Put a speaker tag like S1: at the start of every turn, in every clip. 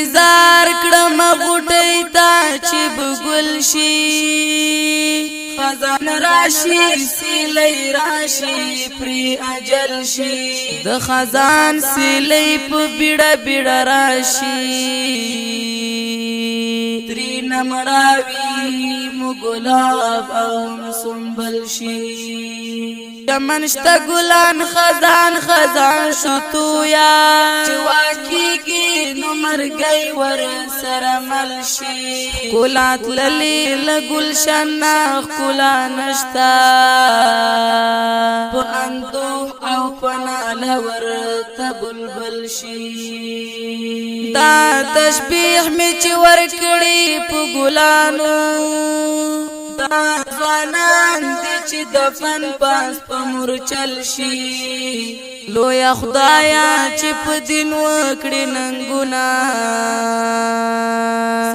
S1: انتظار کړم غټی تا چې بګل شي خزان راشي سیلی راشي پری اجل شي د خزان سیلی په بیړه بیړه راشي ترانه مړاوي مو ګلاب او سنبل شي منشتا ګلان خزان خزان شتو یا چواکیږي نو مرګي ور سره مل شي ګلات تللي ګلشاناحکولانشتا په اندو او پناله ور تبلبل شي دا تشبیح می چې ور کړی په ګلانو دا ځوانان دي چې دفن پاس په مورچل شي لویا خدایا چې په دین وکړي ننګونه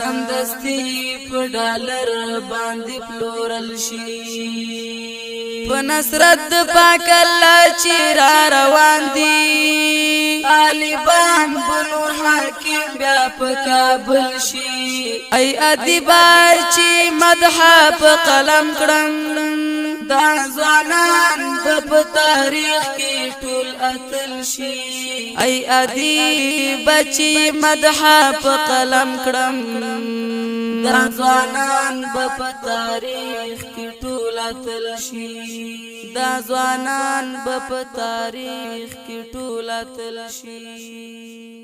S1: سمدستي په ډالر باندې پلورل شي په نصرت پاک الله چې را روان دي طالبان بنور حاکم بیا په کابل شي ای ادیبا چې مدح په قلم کړم دا ځوانان په تاریخ کې ټول اتل شي ای ادیب چې مدح په قلم کړم دا ځوانان په تاریخ کې ټول اتل شي دا ځوانان په تاریخ کې ټول اتل شي